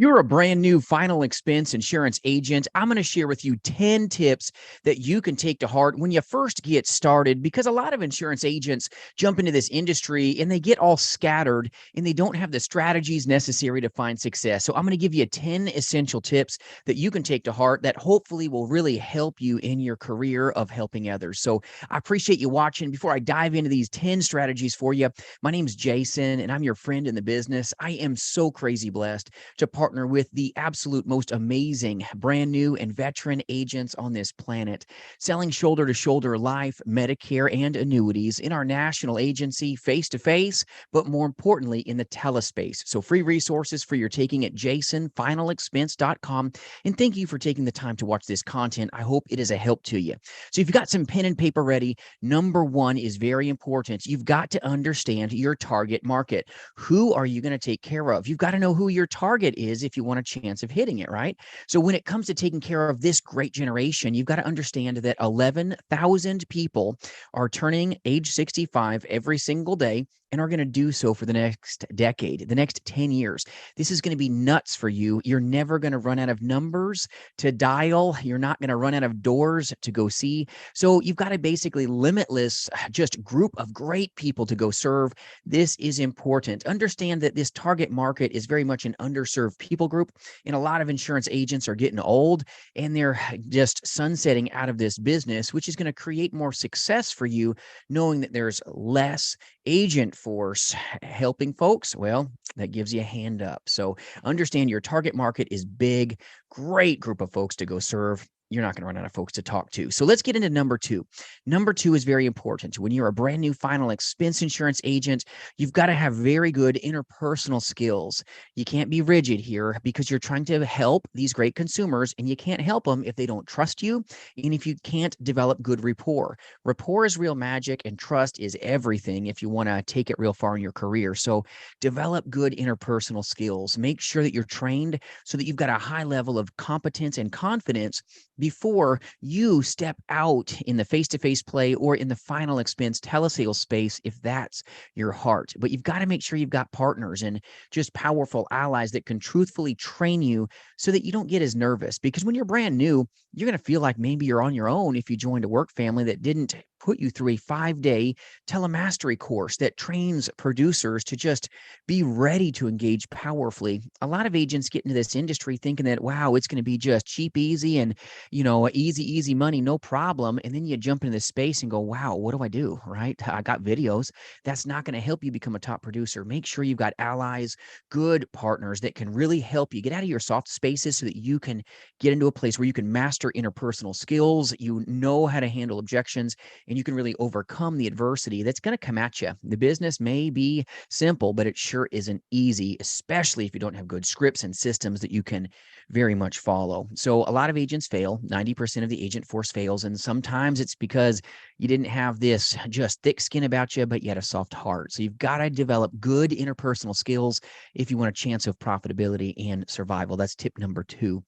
You're a brand new final expense insurance agent. I'm going to share with you 10 tips that you can take to heart when you first get started, because a lot of insurance agents jump into this industry and they get all scattered and they don't have the strategies necessary to find success. So I'm going to give you 10 essential tips that you can take to heart that hopefully will really help you in your career of helping others. So I appreciate you watching. Before I dive into these 10 strategies for you, my name's Jason and I'm your friend in the business. I am so crazy blessed to partner with the absolute most amazing brand new and veteran agents on this planet, selling shoulder to shoulder life, Medicare, and annuities in our national agency, face to face, but more importantly, in the telespace. So free resources for your taking at jasonfinalexpense.com. And thank you for taking the time to watch this content. I hope it is a help to you. So if you've got some pen and paper ready, number one is very important. You've got to understand your target market. Who are you going to take care of? You've got to know who your target is if you want a chance of hitting it, right? So when it comes to taking care of this great generation, you've got to understand that 11,000 people are turning age 65 every single day and are going to do so for the next decade, the next 10 years. This is going to be nuts for you. You're never going to run out of numbers to dial. You're not going to run out of doors to go see. So you've got a basically limitless just group of great people to go serve. This is important. Understand that this target market is very much an underserved people group, and a lot of insurance agents are getting old and they're just sunsetting out of this business, which is going to create more success for you, knowing that there's less agent force helping folks. Well, that gives you a hand up. So understand your target market is big, great group of folks to go serve. You're not going to run out of folks to talk to. So let's get into number two. Number two is very important. When you're a brand new final expense insurance agent, you've got to have very good interpersonal skills. You can't be rigid here because you're trying to help these great consumers, and you can't help them if they don't trust you and if you can't develop good rapport. Rapport is real magic, and trust is everything if you want to take it real far in your career. So develop good interpersonal skills. Make sure that you're trained so that you've got a high level of competence and confidence before you step out in the face-to-face play or in the final expense telesales space, if that's your heart. But you've got to make sure you've got partners and just powerful allies that can truthfully train you so that you don't get as nervous. Because when you're brand new, you're going to feel like maybe you're on your own if you joined a work family that didn't put you through a 5-day telemastery course that trains producers to just be ready to engage powerfully. A lot of agents get into this industry thinking that, wow, it's going to be just cheap, easy, and, easy money, no problem. And then you jump into this space and go, wow, what do I do? Right? I got videos. That's not going to help you become a top producer. Make sure you've got allies, good partners that can really help you get out of your soft spaces so that you can get into a place where you can master interpersonal skills, you know how to handle objections, and you can really overcome the adversity that's going to come at you. The business may be simple, but it sure isn't easy, especially if you don't have good scripts and systems that you can very much follow. So a lot of agents fail. 90% of the agent force fails. And sometimes it's because you didn't have this just thick skin about you, but you had a soft heart. So you've got to develop good interpersonal skills if you want a chance of profitability and survival. That's tip number two.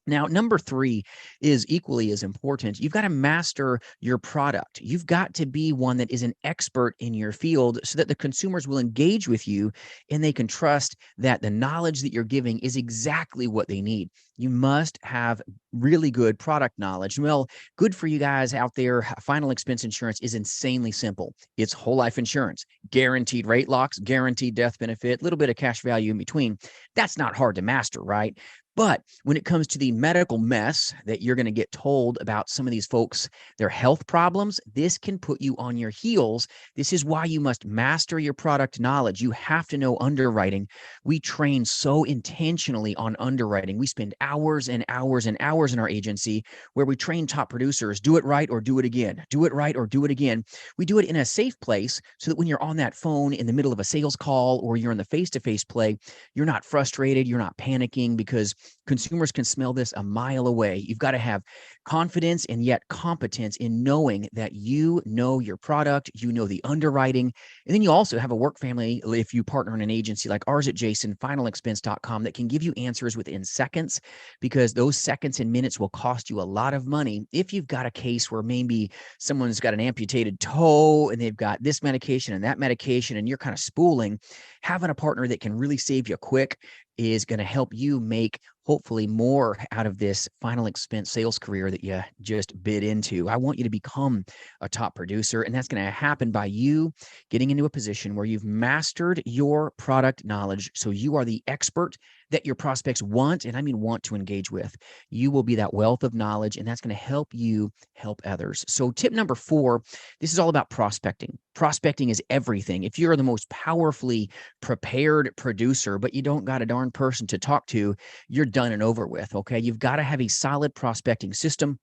Now, number three is equally as important. You've got to master your product. You've got to be one that is an expert in your field so that the consumers will engage with you and they can trust that the knowledge that you're giving is exactly what they need. You must have really good product knowledge. Well, good for you guys out there. Final expense insurance is insanely simple. It's whole life insurance, guaranteed rate locks, guaranteed death benefit, a little bit of cash value in between. That's not hard to master, right? But when it comes to the medical mess that you're going to get told about some of these folks, their health problems, this can put you on your heels. This is why you must master your product knowledge. You have to know underwriting. We train so intentionally on underwriting. We spend hours and hours and hours in our agency where we train top producers, do it right or do it again, do it right or do it again. We do it in a safe place so that when you're on that phone in the middle of a sales call or you're in the face-to-face play, you're not frustrated, you're not panicking, because consumers can smell this a mile away. You've got to have confidence and yet competence in knowing that you know your product, you know the underwriting, and then you also have a work family, if you partner in an agency like ours at jasonfinalexpense.com, that can give you answers within seconds, because those seconds and minutes will cost you a lot of money if you've got a case where maybe someone's got an amputated toe and they've got this medication and that medication and you're kind of spooling. Having a partner that can really save you quick is going to help you make hopefully more out of this final expense sales career that you just bid into. I want you to become a top producer, and that's going to happen by you getting into a position where you've mastered your product knowledge. So you are the expert that your prospects want, and I mean want to engage with. You will be that wealth of knowledge, and that's going to help you help others. So tip number 4, this is all about prospecting. Prospecting is everything. If you're the most powerfully prepared producer, but you don't got a darn person to talk to, you're done and over with. Okay. You've got to have a solid prospecting system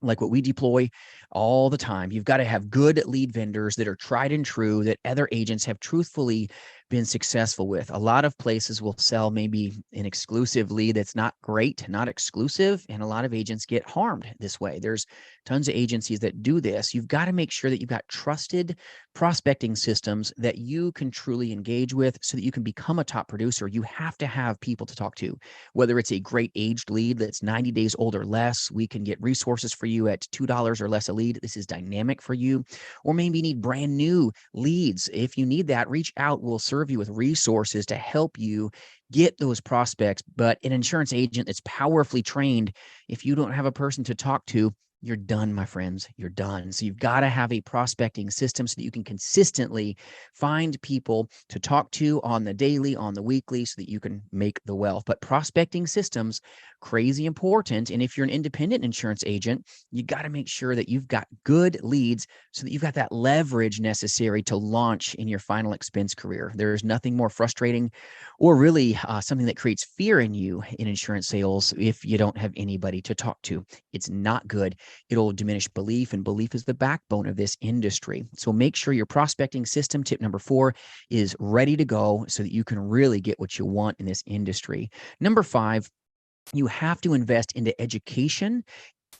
like what we deploy all the time. You've got to have good lead vendors that are tried and true, that other agents have truthfully been successful with. A lot of places will sell maybe an exclusive lead that's not great, not exclusive, and a lot of agents get harmed this way. There's tons of agencies that do this. You've got to make sure that you've got trusted prospecting systems that you can truly engage with so that you can become a top producer. You have to have people to talk to, whether it's a great aged lead that's 90 days old or less. We can get resources for you at $2 or less a lead. This is dynamic for you. Or maybe you need brand new leads. If you need that, reach out. We'll serve you with resources to help you get those prospects. But an insurance agent that's powerfully trained, if you don't have a person to talk to, you're done, my friends. You're done. So you've got to have a prospecting system so that you can consistently find people to talk to on the daily, on the weekly, so that you can make the wealth. But prospecting systems, crazy important. And if you're an independent insurance agent, you got to make sure that you've got good leads so that you've got that leverage necessary to launch in your final expense career. There's nothing more frustrating or really something that creates fear in you in insurance sales if you don't have anybody to talk to. It's not good. It'll diminish belief, and belief is the backbone of this industry. So make sure your prospecting system, tip number 4, is ready to go so that you can really get what you want in this industry. Number 5, you have to invest into education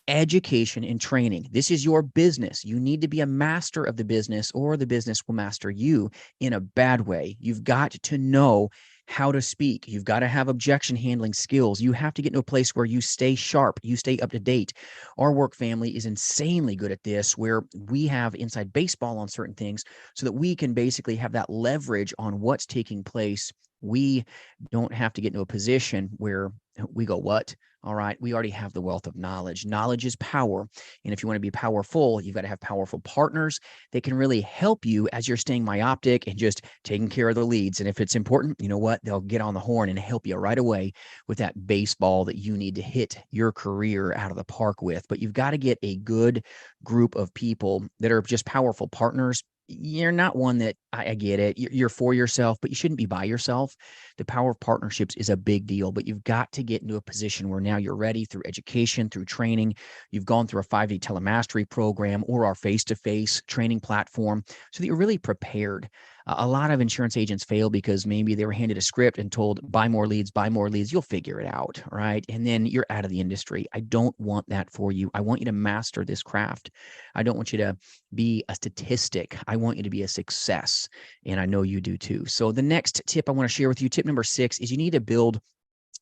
and training. This is your business. You need to be a master of the business, or the business will master you in a bad way. You've got to know how to speak. You've got to have objection handling skills. You have to get into a place where you stay sharp, you stay up to date. Our work family is insanely good at this, where we have inside baseball on certain things so that we can basically have that leverage on what's taking place. We don't have to get into a position where we go, what? All right. We already have the wealth of knowledge. Knowledge is power. And if you want to be powerful, you've got to have powerful partners that can really help you as you're staying myopic and just taking care of the leads. And if it's important, you know what? They'll get on the horn and help you right away with that baseball that you need to hit your career out of the park with. But you've got to get a good group of people that are just powerful partners. You're not one that, I get it. You're for yourself, but you shouldn't be by yourself. The power of partnerships is a big deal, but you've got to get into a position where now you're ready through education, through training. You've gone through a 5-day telemastery program or our face-to-face training platform so that you're really prepared. A lot of insurance agents fail because maybe they were handed a script and told, buy more leads, you'll figure it out, right? And then you're out of the industry. I don't want that for you. I want you to master this craft. I don't want you to be a statistic. I want you to be a success. And I know you do too. So the next tip I want to share with you, tip number 6, is you need to build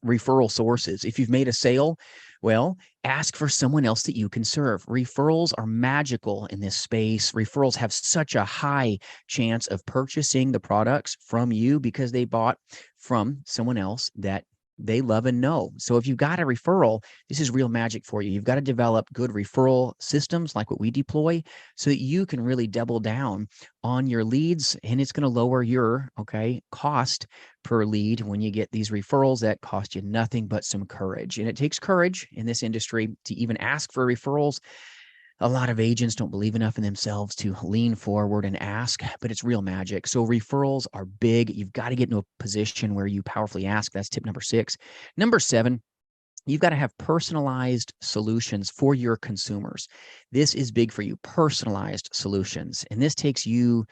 referral sources. If you've made a sale, well, ask for someone else that you can serve. Referrals are magical in this space. Referrals have such a high chance of purchasing the products from you because they bought from someone else that they love and know. So if you've got a referral, this is real magic for you. You've got to develop good referral systems like what we deploy so that you can really double down on your leads, and it's going to lower your cost per lead when you get these referrals that cost you nothing but some courage. And it takes courage in this industry to even ask for referrals. A lot of agents don't believe enough in themselves to lean forward and ask, but it's real magic. So referrals are big. You've got to get into a position where you powerfully ask. That's tip number 6. Number 7, you've got to have personalized solutions for your consumers. This is big for you, personalized solutions. And this takes you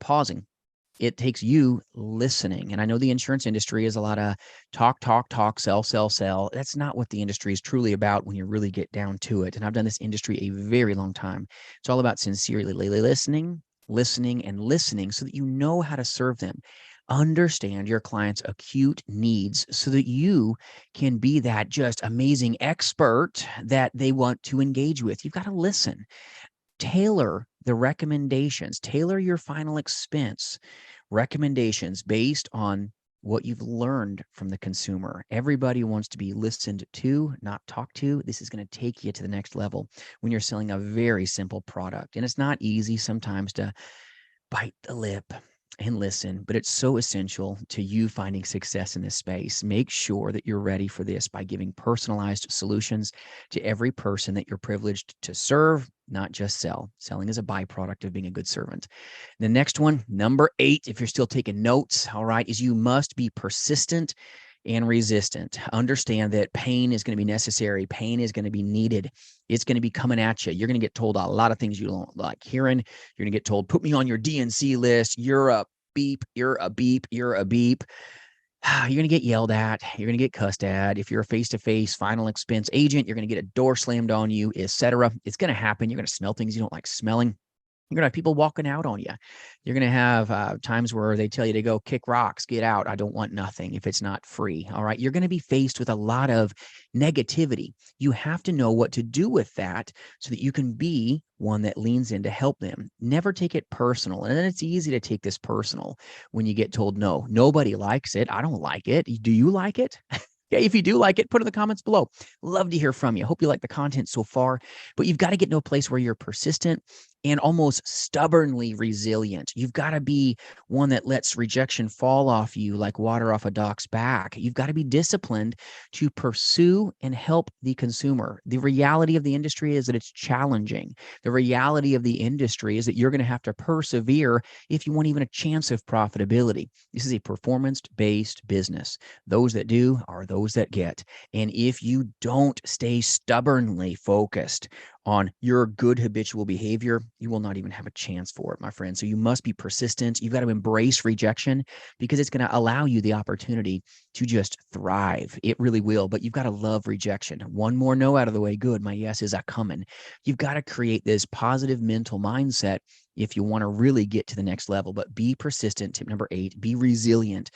pausing. It takes you listening. And I know the insurance industry is a lot of talk, sell. That's not what the industry is truly about when you really get down to it. And I've done this industry a very long time. It's all about sincerely listening so that you know how to serve them. Understand your client's acute needs so that you can be that just amazing expert that they want to engage with. You've got to listen. Tailor the recommendations, tailor your final expense recommendations based on what you've learned from the consumer. Everybody wants to be listened to, not talked to. This is going to take you to the next level when you're selling a very simple product. And it's not easy sometimes to bite the lip and listen, but it's so essential to you finding success in this space. Make sure that you're ready for this by giving personalized solutions to every person that you're privileged to serve, not just sell. Selling is a byproduct of being a good servant. The next one, number 8, if you're still taking notes, all right, is you must be persistent and resistant. Understand that pain is going to be necessary. Pain is going to be needed. It's going to be coming at you. You're going to get told a lot of things you don't like hearing. You're going to get told, put me on your DNC list. You're a beep. You're a beep. You're a beep. You're going to get yelled at. You're going to get cussed at. If you're a face-to-face final expense agent, you're going to get a door slammed on you, etc. It's going to happen. You're going to smell things you don't like smelling. You're going to have people walking out on you. You're going to have times where they tell you to go kick rocks, get out. I don't want nothing if it's not free. All right. You're going to be faced with a lot of negativity. You have to know what to do with that so that you can be one that leans in to help them. Never take it personal. And then it's easy to take this personal when you get told no. Nobody likes it. I don't like it. Do you like it? Okay, if you do like it, put in the comments below. Love to hear from you. Hope you like the content so far, but you've got to get to a place where you're persistent and almost stubbornly resilient. You've got to be one that lets rejection fall off you like water off a duck's back. You've got to be disciplined to pursue and help the consumer. The reality of the industry is that it's challenging. The reality of the industry is that you're going to have to persevere if you want even a chance of profitability. This is a performance-based business. Those that do are those that get. And if you don't stay stubbornly focused on your good habitual behavior, you will not even have a chance for it, my friend. So you must be persistent. You've got to embrace rejection because it's going to allow you the opportunity to just thrive. It really will, but you've got to love rejection. One more no out of the way. Good. My yes is a coming. You've got to create this positive mental mindset if you want to really get to the next level, but be persistent. Tip number 8, be resilient.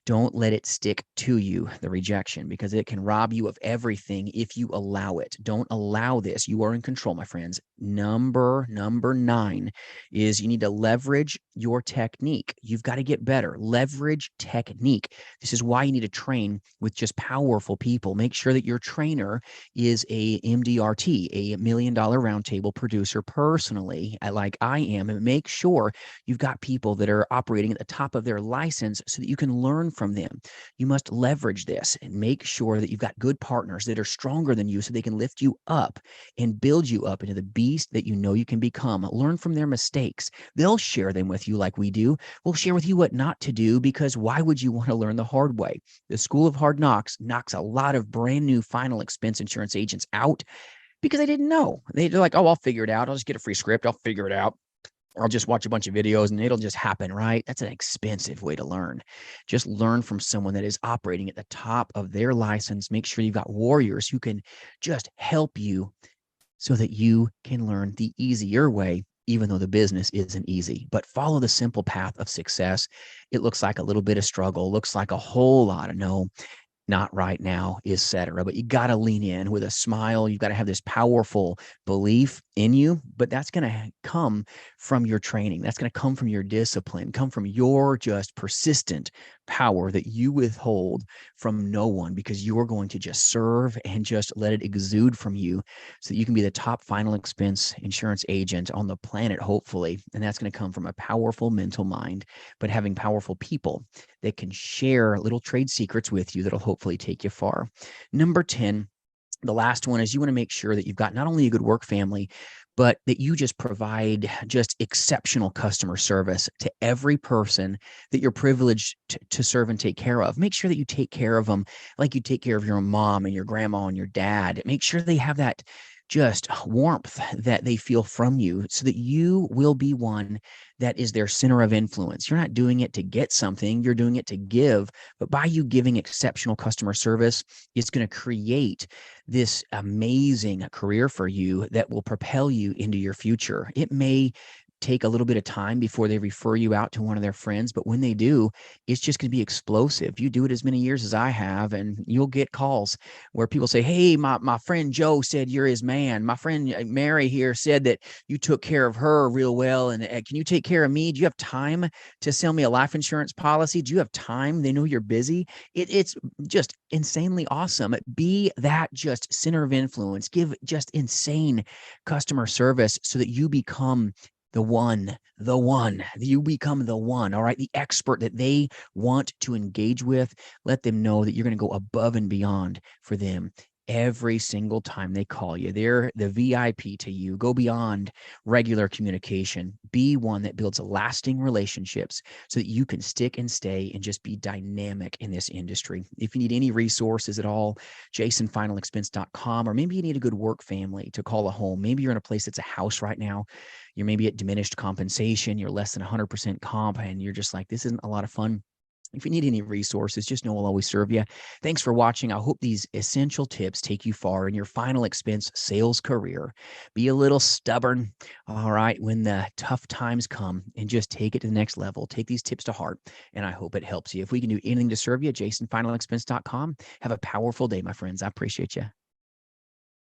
Don't let it stick to you, the rejection, because it can rob you of everything if you allow it. Don't allow this. You are in control, my friends. Number 9 is you need to leverage your technique. You've got to get better. Leverage technique. This is why you need to train with just powerful people. Make sure that your trainer is a MDRT, a $1 million roundtable producer personally, like I am, and make sure you've got people that are operating at the top of their license so that you can learn from them. You must leverage this and make sure that you've got good partners that are stronger than you so they can lift you up and build you up into the beast that you know you can become. Learn from their mistakes. They'll share them with you like we do. We'll share with you what not to do because why would you want to learn the hard way? The School of Hard Knocks knocks a lot of brand new final expense insurance agents out because they didn't know. They're like, oh, I'll figure it out. I'll just get a free script. I'll figure it out. I'll just watch a bunch of videos and it'll just happen, right? That's an expensive way to learn. Just learn from someone that is operating at the top of their license. Make sure you've got warriors who can just help you so that you can learn the easier way, even though the business isn't easy. But follow the simple path of success. It looks like a little bit of struggle, looks like a whole lot of no, not right now, etc. But you got to lean in with a smile. You've got to have this powerful belief in you, but that's going to come from your training. That's going to come from your discipline, come from your just persistent power that you withhold from no one because you're going to just serve and just let it exude from you so that you can be the top final expense insurance agent on the planet, hopefully. And that's going to come from a powerful mental mind, but having powerful people that can share little trade secrets with you that'll hopefully take you far. Number 10, the last one is you want to make sure that you've got not only a good work family, but that you just provide just exceptional customer service to every person that you're privileged to serve and take care of. Make sure that you take care of them like you take care of your mom and your grandma and your dad. Make sure they have that just warmth that they feel from you so that you will be one that is their center of influence. You're not doing it to get something, you're doing it to give. But by you giving exceptional customer service, it's going to create this amazing career for you that will propel you into your future. It may take a little bit of time before they refer you out to one of their friends. But when they do, it's just going to be explosive. You do it as many years as I have, and you'll get calls where people say, hey, my friend Joe said you're his man. My friend Mary here said that you took care of her real well. And can you take care of me? Do you have time to sell me a life insurance policy? Do you have time? They know you're busy. It's just insanely awesome. Be that just center of influence. Give just insane customer service so that you become the one. You become the one, all right? The expert that they want to engage with. Let them know that you're going to go above and beyond for them every single time they call you. They're the VIP to you. Go beyond regular communication. Be one that builds lasting relationships so that you can stick and stay and just be dynamic in this industry. If you need any resources at all, jasonfinalexpense.com, or maybe you need a good work family to call a home. Maybe you're in a place that's a house right now. You're maybe at diminished compensation. You're less than 100% comp, and you're just like, this isn't a lot of fun. If you need any resources, just know we'll always serve you. Thanks for watching. I hope these essential tips take you far in your final expense sales career. Be a little stubborn, all right, when the tough times come, and just take it to the next level. Take these tips to heart, and I hope it helps you. If we can do anything to serve you, jasonfinalexpense.com. Have a powerful day, my friends. I appreciate you.